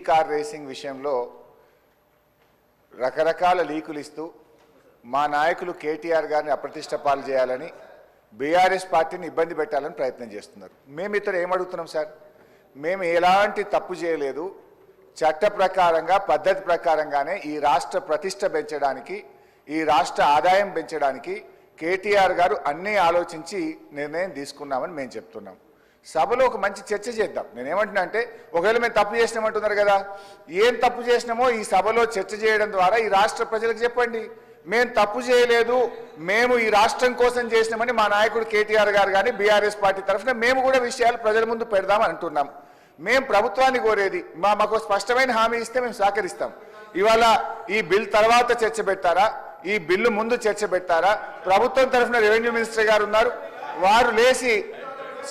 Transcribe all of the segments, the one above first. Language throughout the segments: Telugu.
కార్ రేసింగ్ విషయంలో రకరకాల లీకులు ఇస్తూ మా నాయకులు కేటీఆర్ గారిని అప్రతిష్ట పాలు చేయాలని బీఆర్ఎస్ పార్టీని ఇబ్బంది పెట్టాలని ప్రయత్నం చేస్తున్నారు. మేము ఇతర ఏమడుగుతున్నాం సార్, మేము ఎలాంటి తప్పు చేయలేదు, చట్ట ప్రకారంగా పద్ధతి ప్రకారంగానే ఈ రాష్ట్ర ప్రతిష్ట పెంచడానికి ఈ రాష్ట్ర ఆదాయం పెంచడానికి కేటీఆర్ గారు అన్నీ ఆలోచించి నిర్ణయం తీసుకున్నామని మేము చెప్తున్నాం. సభలో ఒక మంచి చర్చ చేద్దాం. నేనేమంటున్నా అంటే ఒకవేళ మేము తప్పు చేసినామంటున్నారు కదా, ఏం తప్పు చేసినామో ఈ సభలో చర్చ చేయడం ద్వారా ఈ రాష్ట్ర ప్రజలకు చెప్పండి. మేము తప్పు చేయలేదు, మేము ఈ రాష్ట్రం కోసం చేసినామని మా నాయకుడు కేటీఆర్ గారు కానీ బీఆర్ఎస్ పార్టీ తరఫున మేము కూడా విషయాలు ప్రజల ముందు పెడదామని అంటున్నాం. మేము ప్రభుత్వాన్ని కోరేది మాకు స్పష్టమైన హామీ ఇస్తే మేము సహకరిస్తాం. ఇవాళ ఈ బిల్ తర్వాత చర్చ పెట్టారా, ఈ బిల్లు ముందు చర్చ పెట్టారా? ప్రభుత్వం తరఫున రెవెన్యూ మినిస్టర్ గారు ఉన్నారు, వారు లేచి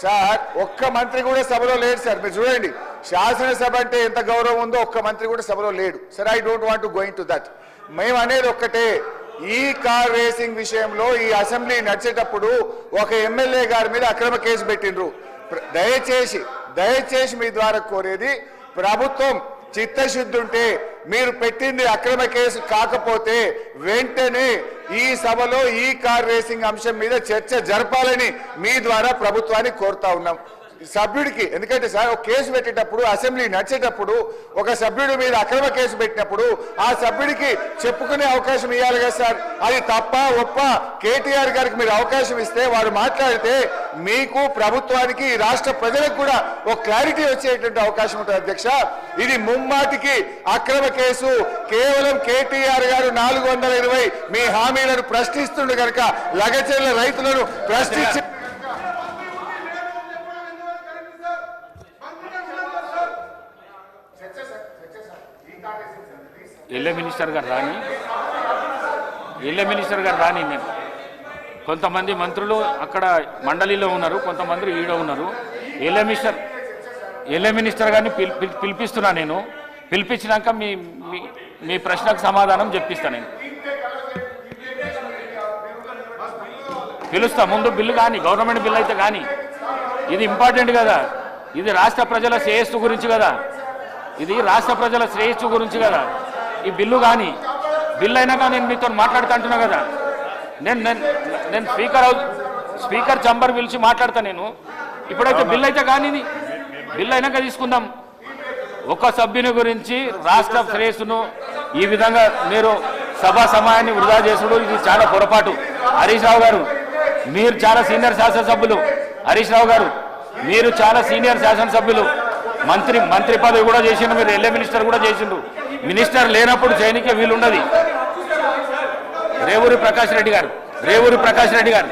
సార్ ఒక్క మంత్రి కూడా సభలో లేడు సార్. మీరు చూడండి, శాసనసభ అంటే ఎంత గౌరవం ఉందో ఒక్క మంత్రి కూడా సభలో లేడు sir. I don't want to going to that. మేము అనేది ఒక్కటే, ఈ కార్ రేసింగ్ విషయంలో ఈ అసెంబ్లీ నడిచేటప్పుడు ఒక ఎమ్మెల్యే గారి మీద అక్రమ కేసు పెట్టిండ్రు. దయచేసి మీ ద్వారా కోరేది, ప్రభుత్వం చిత్తశుద్ధి ఉంటే మీరు పెట్టింది అక్రమ కేసు కాకపోతే వెంటనే ఈ సభలో ఈ కార్ రేసింగ్ అంశం మీద చర్చ జరపాలని మీ ద్వారా ప్రభుత్వాన్ని కోరుతా ఉన్నాం. సభ్యుడికి ఎందుకంటే సార్ ఒక కేసు పెట్టేటప్పుడు అసెంబ్లీ నడిచేటప్పుడు ఒక సభ్యుడి మీద అక్రమ కేసు పెట్టినప్పుడు ఆ సభ్యుడికి చెప్పుకునే అవకాశం ఇవ్వాలి కదా సార్. అది తప్ప ఒప్ప కేటీఆర్ గారికి మీరు అవకాశం ఇస్తే వారు మాట్లాడితే మీకు ప్రభుత్వానికి రాష్ట్ర ప్రజలకు కూడా ఒక క్లారిటీ వచ్చేటువంటి అవకాశం ఉంటుంది అధ్యక్ష. ఇది ముమ్మాటికి అక్రమ కేసు. కేవలం కేటీఆర్ గారు 420 మీ హామీలను ప్రశ్నిస్తుండే కనుక లగచెర్ల రైతులను ప్రశ్నించి ఎల్ఏ మినిస్టర్ గారు రాని నేను కొంతమంది మంత్రులు అక్కడ మండలిలో ఉన్నారు, కొంతమంది ఈడ ఉన్నారు. ఎల్ఏ మినిస్టర్ గారిని పిలిపిస్తున్నా. నేను పిలిపించినాక మీ ప్రశ్నకు సమాధానం చెప్పిస్తాను. నేను పిలుస్తా. ముందు బిల్లు కానీ, గవర్నమెంట్ బిల్లు అయితే కానీ, ఇది ఇంపార్టెంట్ కదా. ఇది రాష్ట్ర ప్రజల శ్రేయస్సు గురించి కదా. ఇది రాష్ట్ర ప్రజల శ్రేయస్సు గురించి కదా. ఈ బిల్లు కానీ బిల్లు అయినాక నేను మీతో మాట్లాడుతూ అంటున్నా కదా. నేను స్పీకర్ చంబర్ పిలిచి మాట్లాడతా. నేను ఇప్పుడైతే బిల్లు అయితే కానీ బిల్లు అయినాక తీసుకుందాం. ఒక సభ్యుని గురించి రాష్ట్ర శ్రేయస్సును ఈ విధంగా మీరు సభా సమయాన్ని వృధా చేసుడు ఇది చాలా పొరపాటు. హరీష్ రావు గారు మీరు చాలా సీనియర్ శాసనసభ్యులు. హరీష్ రావు గారు మీరు చాలా సీనియర్ శాసనసభ్యులు. మంత్రి పదవి కూడా చేసిండ్రు, మీరు ఎల్ఏ మినిస్టర్ కూడా చేసిండ్రు. మినిస్టర్ లేనప్పుడు చేయనికే వీలుండదు. రేవూరి ప్రకాష్ రెడ్డి గారు